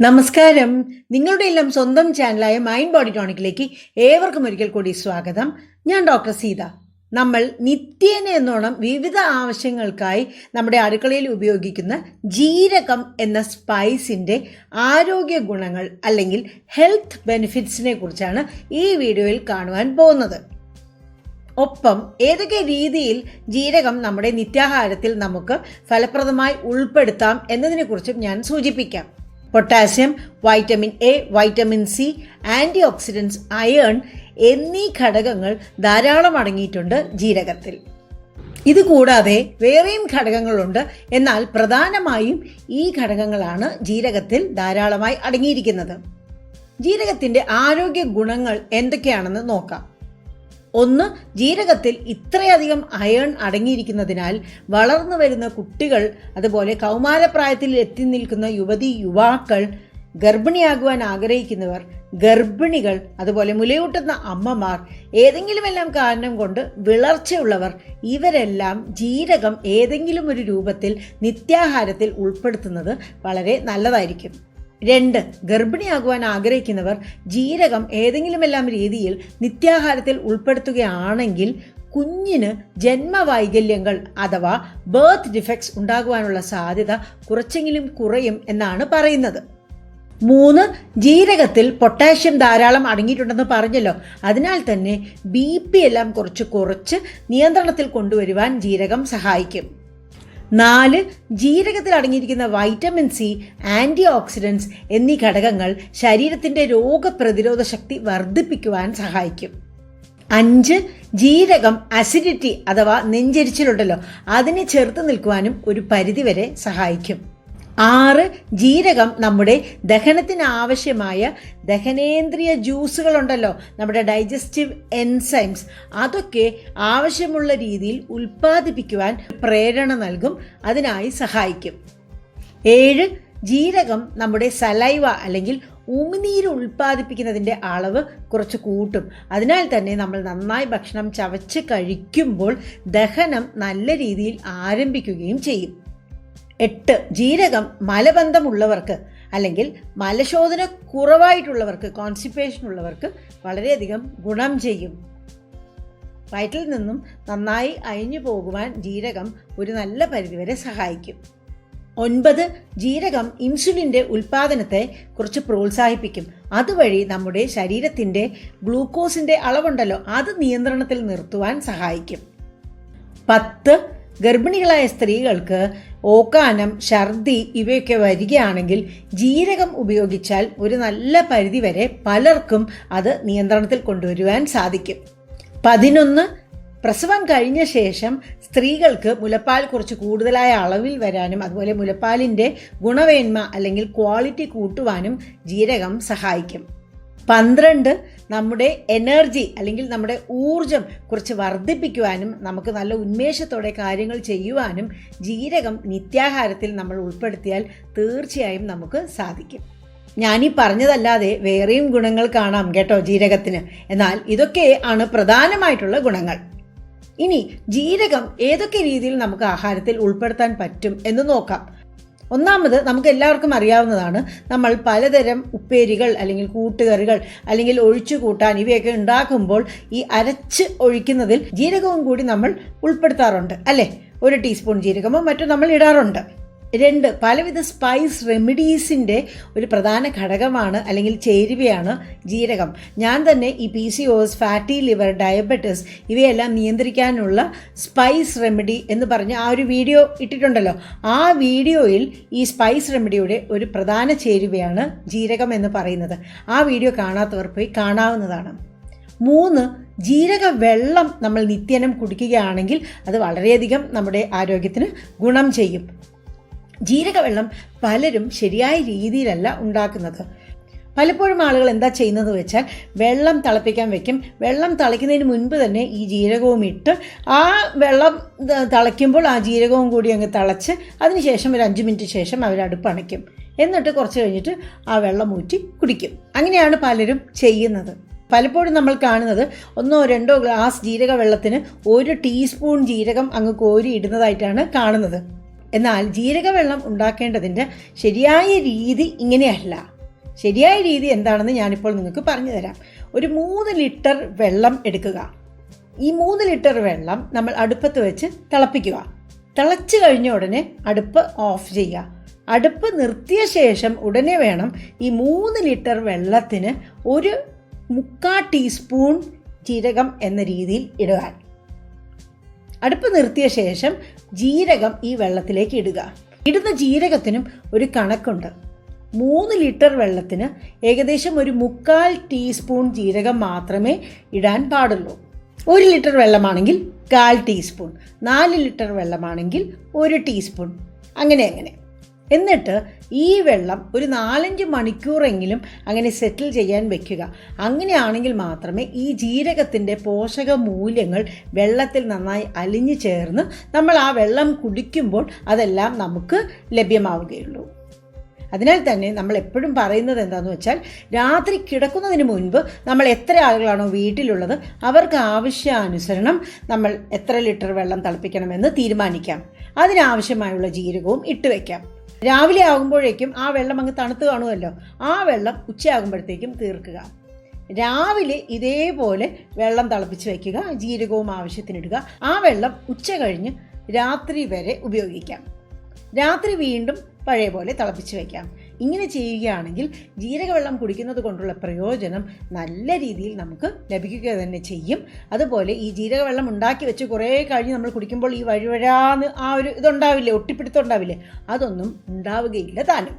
നമസ്കാരം. നിങ്ങളുടെ എല്ലാം സ്വന്തം ചാനലായ മൈൻഡ് ബോഡി ടോണിക്കിലേക്ക് ഏവർക്കും ഒരിക്കൽ കൂടി സ്വാഗതം. ഞാൻ ഡോക്ടർ സീത. നമ്മൾ നിത്യേന എന്നോണം വിവിധ ആവശ്യങ്ങൾക്കായി നമ്മുടെ അടുക്കളയിൽ ഉപയോഗിക്കുന്ന ജീരകം എന്ന സ്പൈസിൻ്റെ ആരോഗ്യ ഗുണങ്ങൾ അല്ലെങ്കിൽ ഹെൽത്ത് ബെനിഫിറ്റ്സിനെ കുറിച്ചാണ് ഈ വീഡിയോയിൽ കാണുവാൻ പോകുന്നത്. ഒപ്പം ഏതൊക്കെ രീതിയിൽ ജീരകം നമ്മുടെ നിത്യാഹാരത്തിൽ നമുക്ക് ഫലപ്രദമായി ഉൾപ്പെടുത്താം എന്നതിനെക്കുറിച്ചും ഞാൻ സൂചിപ്പിക്കാം. Potassium, vitamin A, vitamin C, antioxidants, iron എന്നീ ഘടകങ്ങൾ ധാരാളം അടങ്ങിയിട്ടുണ്ട് ജീരകത്തിൽ. ഇതുകൂടാതെ വേറെയും ഘടകങ്ങളുണ്ട്. എന്നാൽ പ്രധാനമായും ഈ ഘടകങ്ങളാണ് ജീരകത്തിൽ ധാരാളമായി അടങ്ങിയിരിക്കുന്നത്. ജീരകത്തിൻ്റെ ആരോഗ്യ ഗുണങ്ങൾ എന്തൊക്കെയാണെന്ന് നോക്കാം. ഒന്ന്, ജീരകത്തിൽ ഇത്രയധികം അയേൺ അടങ്ങിയിരിക്കുന്നതിനാൽ വളർന്നു വരുന്ന കുട്ടികൾ, അതുപോലെ കൗമാരപ്രായത്തിൽ എത്തി നിൽക്കുന്ന യുവാക്കൾ, ഗർഭിണിയാകുവാൻ ആഗ്രഹിക്കുന്നവർ, ഗർഭിണികൾ, അതുപോലെ മുലയൂട്ടുന്ന അമ്മമാർ, ഏതെങ്കിലുമെല്ലാം കാരണം കൊണ്ട് വിളർച്ചയുള്ളവർ, ഇവരെല്ലാം ജീരകം ഏതെങ്കിലും ഒരു രൂപത്തിൽ നിത്യാഹാരത്തിൽ ഉൾപ്പെടുത്തുന്നത് വളരെ നല്ലതായിരിക്കും. 2, ഗർഭിണിയാകുവാൻ ആഗ്രഹിക്കുന്നവർ ജീരകം ഏതെങ്കിലുമെല്ലാം രീതിയിൽ നിത്യാഹാരത്തിൽ ഉൾപ്പെടുത്തുകയാണെങ്കിൽ കുഞ്ഞിന് ജന്മവൈകല്യങ്ങൾ അഥവാ ബർത്ത് ഡിഫക്ട്സ് ഉണ്ടാകുവാനുള്ള സാധ്യത കുറച്ചെങ്കിലും കുറയും എന്നാണ് പറയുന്നത്. 3, ജീരകത്തിൽ പൊട്ടാഷ്യം ധാരാളം അടങ്ങിയിട്ടുണ്ടെന്ന് പറഞ്ഞല്ലോ. അതിനാൽ തന്നെ BP എല്ലാം കുറച്ച് നിയന്ത്രണത്തിൽ കൊണ്ടുവരുവാൻ ജീരകം സഹായിക്കും. 4, ജീരകത്തിൽ അടങ്ങിയിരിക്കുന്ന വൈറ്റമിൻ സി, ആൻറ്റി ഓക്സിഡൻസ് എന്നീ ഘടകങ്ങൾ ശരീരത്തിൻ്റെ രോഗപ്രതിരോധ ശക്തി വർദ്ധിപ്പിക്കുവാൻ സഹായിക്കും. 5, ജീരകം അസിഡിറ്റി അഥവാ നെഞ്ചരിച്ചിലുണ്ടല്ലോ അതിനെ ചെറുത്ത് നിൽക്കുവാനും ഒരു പരിധിവരെ സഹായിക്കും. 6, ജീരകം നമ്മുടെ ദഹനത്തിന് ആവശ്യമായ ദഹനേന്ദ്രിയ ജ്യൂസുകളുണ്ടല്ലോ, നമ്മുടെ ഡൈജസ്റ്റീവ് എൻസൈംസ്, അതൊക്കെ ആവശ്യമുള്ള രീതിയിൽ ഉൽപ്പാദിപ്പിക്കുവാൻ പ്രേരണ നൽകും, അതിനായി സഹായിക്കും. 7, ജീരകം നമ്മുടെ സലൈവ അല്ലെങ്കിൽ ഉമിനീര് ഉൽപ്പാദിപ്പിക്കുന്നതിൻ്റെ അളവ് കുറച്ച് കൂട്ടും. അതിനാൽ തന്നെ നമ്മൾ നന്നായി ഭക്ഷണം ചവച്ച് കഴിക്കുമ്പോൾ ദഹനം നല്ല രീതിയിൽ ആരംഭിക്കുകയും ചെയ്യും. 8, ജീരകം മലബന്ധമുള്ളവർക്ക് അല്ലെങ്കിൽ മലശോധന കുറവായിട്ടുള്ളവർക്ക്, കോൺസ്റ്റിപ്പേഷൻ ഉള്ളവർക്ക് വളരെയധികം ഗുണം ചെയ്യും. വയറ്റിൽ നിന്നും നന്നായി അയഞ്ഞു പോകുവാൻ ജീരകം ഒരു നല്ല പരിധിവരെ സഹായിക്കും. 9, ജീരകം ഇൻസുലിൻ്റെ ഉൽപ്പാദനത്തെ കുറച്ച് പ്രോത്സാഹിപ്പിക്കും. അതുവഴി നമ്മുടെ ശരീരത്തിൻ്റെ ഗ്ലൂക്കോസിൻ്റെ അളവുണ്ടല്ലോ അത് നിയന്ത്രണത്തിൽ നിർത്തുവാൻ സഹായിക്കും. 10, ഗർഭിണികളായ സ്ത്രീകൾക്ക് ഓക്കാനം, ഛർദി ഇവയൊക്കെ വരികയാണെങ്കിൽ ജീരകം ഉപയോഗിച്ചാൽ ഒരു നല്ല പരിധിവരെ പലർക്കും അത് നിയന്ത്രണത്തിൽ കൊണ്ടുവരുവാൻ സാധിക്കും. 11, പ്രസവം കഴിഞ്ഞ ശേഷം സ്ത്രീകൾക്ക് മുലപ്പാൽ കുറച്ച് കൂടുതലായ അളവിൽ വരാനും അതുപോലെ മുലപ്പാലിൻ്റെ ഗുണമേന്മ അല്ലെങ്കിൽ ക്വാളിറ്റി കൂട്ടുവാനും ജീരകം സഹായിക്കും. 12, നമ്മുടെ എനർജി അല്ലെങ്കിൽ നമ്മുടെ ഊർജം കുറച്ച് വർദ്ധിപ്പിക്കുവാനും നമുക്ക് നല്ല ഉന്മേഷത്തോടെ കാര്യങ്ങൾ ചെയ്യുവാനും ജീരകം നിത്യാഹാരത്തിൽ നമ്മൾ ഉൾപ്പെടുത്തിയാൽ തീർച്ചയായും നമുക്ക് സാധിക്കും. ഞാനീ പറഞ്ഞതല്ലാതെ വേറെയും ഗുണങ്ങൾ കാണാം കേട്ടോ ജീരകത്തിന്. എന്നാൽ ഇതൊക്കെ ആണ് പ്രധാനമായിട്ടുള്ള ഗുണങ്ങൾ. ഇനി ജീരകം ഏതൊക്കെ രീതിയിൽ നമുക്ക് ആഹാരത്തിൽ ഉൾപ്പെടുത്താൻ പറ്റും എന്ന് നോക്കാം. ഒന്നാമത്, നമുക്ക് എല്ലാവർക്കും അറിയാവുന്നതാണ്, നമ്മൾ പലതരം ഉപ്പേരികൾ അല്ലെങ്കിൽ കൂട്ടുകറികൾ അല്ലെങ്കിൽ ഒഴിച്ചു കൂട്ടാൻ ഇവയൊക്കെ ഉണ്ടാക്കുമ്പോൾ ഈ അരച്ച് ഒഴിക്കുന്നതിൽ ജീരകവും കൂടി നമ്മൾ ഉൾപ്പെടുത്താറുണ്ട് അല്ലേ? 1 ടീസ്പൂൺ ജീരകമോ മറ്റോ നമ്മൾ ഇടാറുണ്ട്. 2, പലവിധ സ്പൈസ് റെമഡീസിൻ്റെ ഒരു പ്രധാന ഘടകമാണ് അല്ലെങ്കിൽ ചേരുവയാണ് ജീരകം. ഞാൻ തന്നെ ഈ PCOS, ഫാറ്റി ലിവർ, ഡയബറ്റിസ് ഇവയെല്ലാം നിയന്ത്രിക്കാനുള്ള സ്പൈസ് റെമഡി എന്ന് പറഞ്ഞ് ആ ഒരു വീഡിയോ ഇട്ടിട്ടുണ്ടല്ലോ. ആ വീഡിയോയിൽ ഈ സ്പൈസ് റെമഡിയുടെ ഒരു പ്രധാന ചേരുവയാണ് ജീരകം എന്ന് പറയുന്നത്. ആ വീഡിയോ കാണാത്തവർ പോയി കാണാവുന്നതാണ്. 3, ജീരക വെള്ളം നമ്മൾ നിത്യേന കുടിക്കുകയാണെങ്കിൽ അത് വളരെയധികം നമ്മുടെ ആരോഗ്യത്തിന് ഗുണം ചെയ്യും. ജീരകവെള്ളം പലരും ശരിയായ രീതിയിലല്ല ഉണ്ടാക്കുന്നത്. പലപ്പോഴും ആളുകൾ എന്താ ചെയ്യുന്നത് വെച്ചാൽ വെള്ളം തിളപ്പിക്കാൻ വെക്കും. വെള്ളം തിളയ്ക്കുന്നതിന് മുൻപ് തന്നെ ഈ ജീരകവും ഇട്ട് ആ വെള്ളം തിളയ്ക്കുമ്പോൾ ആ ജീരകവും കൂടി അങ്ങ് തിളച്ച് അതിനുശേഷം ഒരു 5 മിനിറ്റ് ശേഷം അവർ അടുപ്പണയ്ക്കും. എന്നിട്ട് കുറച്ച് കഴിഞ്ഞിട്ട് ആ വെള്ളം ഊറ്റി കുടിക്കും. അങ്ങനെയാണ് പലരും ചെയ്യുന്നത്. പലപ്പോഴും നമ്മൾ കാണുന്നത് 1-2 ഗ്ലാസ് ജീരക വെള്ളത്തിന് 1 ടീസ്പൂൺ ജീരകം അങ്ങ് കോരി ഇടുന്നതായിട്ടാണ് കാണുന്നത്. എന്നാൽ ജീരകവെള്ളം ഉണ്ടാക്കേണ്ടതിൻ്റെ ശരിയായ രീതി ഇങ്ങനെയല്ല. ശരിയായ രീതി എന്താണെന്ന് ഞാനിപ്പോൾ നിങ്ങൾക്ക് പറഞ്ഞു തരാം. ഒരു 3 ലിറ്റർ വെള്ളം എടുക്കുക. ഈ 3 ലിറ്റർ വെള്ളം നമ്മൾ അടുപ്പത്ത് വെച്ച് തിളപ്പിക്കുക. തിളച്ച് കഴിഞ്ഞ ഉടനെ അടുപ്പ് ഓഫ് ചെയ്യുക. അടുപ്പ് നിർത്തിയ ശേഷം ഉടനെ വേണം ഈ 3 ലിറ്റർ വെള്ളത്തിന് 1/4 ടീസ്പൂൺ ജീരകം എന്ന രീതിയിൽ ഇടുക. അടുപ്പ് നിർത്തിയ ശേഷം ജീരകം ഈ വെള്ളത്തിലേക്ക് ഇടുക. ഇടുന്ന ജീരകത്തിനും ഒരു കണക്കുണ്ട്. 3 ലിറ്റർ വെള്ളത്തിന് ഏകദേശം 1/4 ടീസ്പൂൺ ജീരകം മാത്രമേ ഇടാൻ പാടുള്ളൂ. 1 ലിറ്റർ വെള്ളമാണെങ്കിൽ 1/4 ടീസ്പൂൺ, 4 ലിറ്റർ വെള്ളമാണെങ്കിൽ 1 ടീസ്പൂൺ, അങ്ങനെ. എന്നിട്ട് ഈ വെള്ളം ഒരു 4-5 മണിക്കൂറെങ്കിലും അങ്ങനെ സെറ്റിൽ ചെയ്യാൻ വെക്കുക. അങ്ങനെയാണെങ്കിൽ മാത്രമേ ഈ ജീരകത്തിൻ്റെ പോഷക മൂല്യങ്ങൾ വെള്ളത്തിൽ നന്നായി അലിഞ്ഞു ചേർന്ന് നമ്മൾ ആ വെള്ളം കുടിക്കുമ്പോൾ അതെല്ലാം നമുക്ക് ലഭ്യമാവുകയുള്ളൂ. അതിനാൽ തന്നെ നമ്മൾ എപ്പോഴും പറയുന്നത് എന്താണെന്ന് വെച്ചാൽ, രാത്രി കിടക്കുന്നതിന് മുൻപ് നമ്മൾ എത്ര ആളുകളാണോ വീട്ടിലുള്ളത് അവർക്ക് ആവശ്യാനുസരണം നമ്മൾ എത്ര ലിറ്റർ വെള്ളം തിളപ്പിക്കണമെന്ന് തീരുമാനിക്കാം. അതിനാവശ്യമായുള്ള ജീരകവും ഇട്ട് വയ്ക്കാം. രാവിലെ ആകുമ്പോഴേക്കും ആ വെള്ളം അങ്ങ് തണുത്ത് കാണുമല്ലോ. ആ വെള്ളം ഉച്ചയാകുമ്പോഴത്തേക്കും തീർക്കുക. രാവിലെ ഇതേപോലെ വെള്ളം തിളപ്പിച്ച് വയ്ക്കുക, ജീരകവും ആവശ്യത്തിനിടുക. ആ വെള്ളം ഉച്ച കഴിഞ്ഞ് രാത്രി വരെ ഉപയോഗിക്കാം. രാത്രി വീണ്ടും പഴയ പോലെ തിളപ്പിച്ച് വയ്ക്കാം. ഇങ്ങനെ ചെയ്യുകയാണെങ്കിൽ ജീരകവെള്ളം കുടിക്കുന്നത് കൊണ്ടുള്ള പ്രയോജനം നല്ല രീതിയിൽ നമുക്ക് ലഭിക്കുക തന്നെ ചെയ്യും. അതുപോലെ ഈ ജീരകവെള്ളം ഉണ്ടാക്കി വെച്ച് കുറേ കഴിഞ്ഞ് നമ്മൾ കുടിക്കുമ്പോൾ ഈ വഴുവഴാന്ന് ആ ഒരു ഇതുണ്ടാവില്ലേ, ഒട്ടിപ്പിടുത്തം ഉണ്ടാവില്ലേ, അതൊന്നും ഉണ്ടാവുകയില്ല താനും.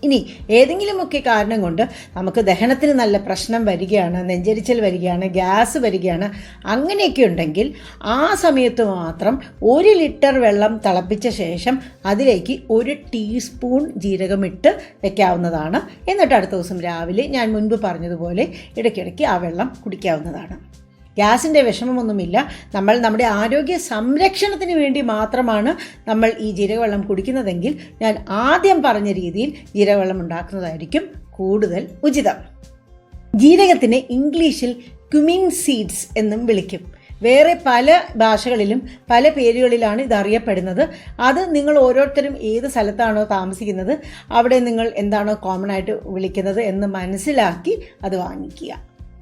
ഇനി ഏതെങ്കിലുമൊക്കെ കാരണം കൊണ്ട് നമുക്ക് ദഹനത്തിന് നല്ല പ്രശ്നം വരികയാണ്, നെഞ്ചരിച്ചൽ വരികയാണ്, ഗ്യാസ് വരികയാണ്, അങ്ങനെയൊക്കെ ഉണ്ടെങ്കിൽ ആ സമയത്ത് മാത്രം 1 ലിറ്റർ വെള്ളം തിളപ്പിച്ച ശേഷം അതിലേക്ക് 1 ടീസ്പൂൺ ജീരകമിട്ട് വെക്കാവുന്നതാണ്. എന്നിട്ട് അടുത്ത ദിവസം രാവിലെ ഞാൻ മുൻപ് പറഞ്ഞതുപോലെ ഇടയ്ക്കിടയ്ക്ക് ആ വെള്ളം കുടിക്കാവുന്നതാണ്. ഗ്യാസിൻ്റെ വിഷമമൊന്നുമില്ല. നമ്മൾ നമ്മുടെ ആരോഗ്യ സംരക്ഷണത്തിന് വേണ്ടി മാത്രമാണ് നമ്മൾ ഈ ജീരകവെള്ളം കുടിക്കുന്നതെങ്കിൽ ഞാൻ ആദ്യം പറഞ്ഞ രീതിയിൽ ജീരകവെള്ളം ഉണ്ടാക്കുന്നതായിരിക്കും കൂടുതൽ ഉചിതം. ജീരകത്തിനെ ഇംഗ്ലീഷിൽ ക്യുമിൻ സീഡ്സ് എന്നും വിളിക്കും. വേറെ പല ഭാഷകളിലും പല പേരുകളിലാണ് ഇതറിയപ്പെടുന്നത്. അത് നിങ്ങൾ ഓരോരുത്തരും ഏത് സ്ഥലത്താണോ താമസിക്കുന്നത് അവിടെ നിങ്ങൾ എന്താണോ കോമൺ ആയിട്ട് വിളിക്കുന്നത് എന്ന് മനസ്സിലാക്കി അത് വാങ്ങിക്കുക.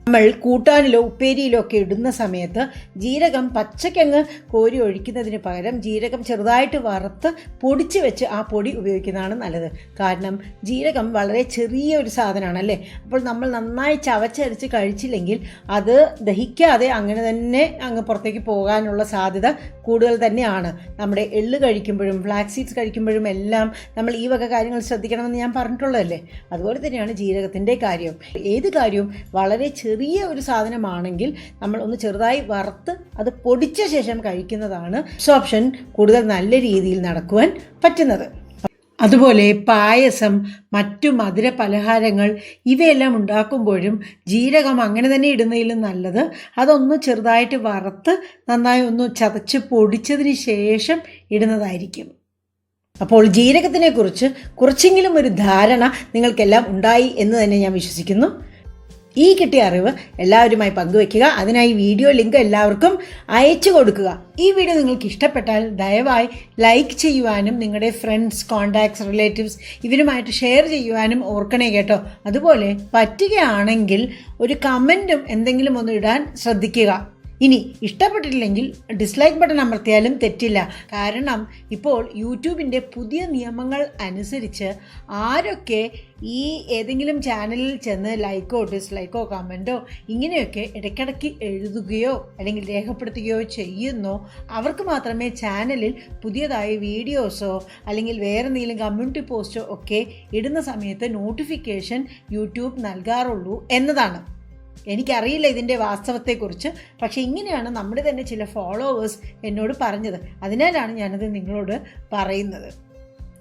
നമ്മൾ കൂട്ടാനിലോ ഉപ്പേരിയിലോ ഒക്കെ ഇടുന്ന സമയത്ത് ജീരകം പച്ചക്കങ്ങ് കോരി ഒഴിക്കുന്നതിന് പകരം ജീരകം ചെറുതായിട്ട് വറുത്ത് പൊടിച്ച് വെച്ച് ആ പൊടി ഉപയോഗിക്കുന്നതാണ് നല്ലത്. കാരണം ജീരകം വളരെ ചെറിയ ഒരു സാധനമാണ് അല്ലേ. അപ്പോൾ നമ്മൾ നന്നായി ചവച്ചരച്ച് കഴിച്ചില്ലെങ്കിൽ അത് ദഹിക്കാതെ അങ്ങനെ തന്നെ അങ്ങ് പുറത്തേക്ക് പോകാനുള്ള സാധ്യത കൂടുതൽ തന്നെയാണ്. നമ്മുടെ എള്ള് കഴിക്കുമ്പോഴും ഫ്ലാക്സ് സീഡ്സ് കഴിക്കുമ്പോഴും എല്ലാം നമ്മൾ ഈ വക കാര്യങ്ങൾ ശ്രദ്ധിക്കണമെന്ന് ഞാൻ പറഞ്ഞിട്ടുള്ളതല്ലേ. അതുപോലെ തന്നെയാണ് ജീരകത്തിൻ്റെ കാര്യം. ഏത് കാര്യവും വളരെ ചെറിയ ഒരു സാധനമാണെങ്കിൽ നമ്മൾ ഒന്ന് ചെറുതായി വറുത്ത് അത് പൊടിച്ച ശേഷം കഴിക്കുന്നതാണ് അബ്സോർപ്ഷൻ കൂടുതൽ നല്ല രീതിയിൽ നടക്കുവാൻ പറ്റുന്നത്. അതുപോലെ പായസം, മറ്റു മധുര പലഹാരങ്ങൾ ഇവയെല്ലാം ഉണ്ടാക്കുമ്പോഴും ജീരകം അങ്ങനെ തന്നെ ഇടുന്നതിലും നല്ലത് അതൊന്ന് ചെറുതായിട്ട് വറുത്ത് നന്നായി ഒന്ന് ചതച്ച് പൊടിച്ചതിന് ശേഷം ഇടുന്നതായിരിക്കും. അപ്പോൾ ജീരകത്തിനെക്കുറിച്ച് കുറച്ചെങ്കിലും ഒരു ധാരണ നിങ്ങൾക്കെല്ലാം ഉണ്ടായി എന്ന് തന്നെ ഞാൻ വിശ്വസിക്കുന്നു. ഈ കിട്ടിയ അറിവ് എല്ലാവരുമായി പങ്കുവയ്ക്കുക. അതിനായി വീഡിയോ ലിങ്ക് എല്ലാവർക്കും അയച്ചു കൊടുക്കുക. ഈ വീഡിയോ നിങ്ങൾക്ക് ഇഷ്ടപ്പെട്ടാൽ ദയവായി ലൈക്ക് ചെയ്യുവാനും നിങ്ങളുടെ ഫ്രണ്ട്സ്, കോണ്ടാക്ട്സ്, റിലേറ്റീവ്സ് ഇവരുമായിട്ട് ഷെയർ ചെയ്യുവാനും ഓർക്കണേ കേട്ടോ. അതുപോലെ പറ്റുകയാണെങ്കിൽ ഒരു കമൻറ്റും എന്തെങ്കിലും ഒന്ന് ഇടാൻ ശ്രദ്ധിക്കുക. ഇനി ഇഷ്ടപ്പെട്ടിട്ടില്ലെങ്കിൽ ഡിസ്ലൈക്ക് ബട്ടൺ അമർത്തിയാലും തെറ്റില്ല. കാരണം ഇപ്പോൾ യൂട്യൂബിൻ്റെ പുതിയ നിയമങ്ങൾ അനുസരിച്ച് ആരൊക്കെ ഈ ഏതെങ്കിലും ചാനലിൽ ചെന്ന് ലൈക്കോ ഡിസ്ലൈക്കോ കമൻറ്റോ ഇങ്ങനെയൊക്കെ ഇടയ്ക്കിടയ്ക്ക് എഴുതുകയോ അല്ലെങ്കിൽ രേഖപ്പെടുത്തുകയോ ചെയ്യുന്നോ അവർക്ക് മാത്രമേ ചാനലിൽ പുതിയതായി വീഡിയോസോ അല്ലെങ്കിൽ വേറെ എന്തെങ്കിലും കമ്മ്യൂണിറ്റി പോസ്റ്റോ ഒക്കെ ഇടുന്ന സമയത്ത് നോട്ടിഫിക്കേഷൻ യൂട്യൂബ് നൽകാറുള്ളൂ എന്നതാണ്. എനിക്കറിയില്ല ഇതിൻ്റെ വാസ്തവത്തെക്കുറിച്ച്. പക്ഷേ ഇങ്ങനെയാണ് നമ്മുടെ തന്നെ ചില ഫോളോവേഴ്സ് എന്നോട് പറഞ്ഞത്. അതിനാലാണ് ഞാനത് നിങ്ങളോട് പറയുന്നത്.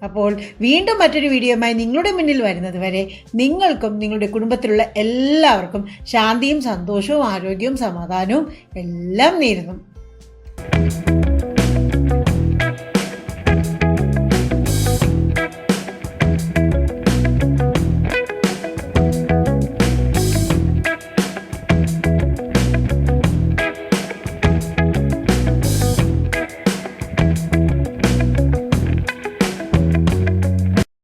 അപ്പോൾ വീണ്ടും മറ്റൊരു വീഡിയോയുമായി നിങ്ങളുടെ മുന്നിൽ വരുന്നത് വരെ നിങ്ങൾക്കും നിങ്ങളുടെ കുടുംബത്തിലുള്ള എല്ലാവർക്കും ശാന്തിയും സന്തോഷവും ആരോഗ്യവും സമാധാനവും എല്ലാം നേരുന്നു.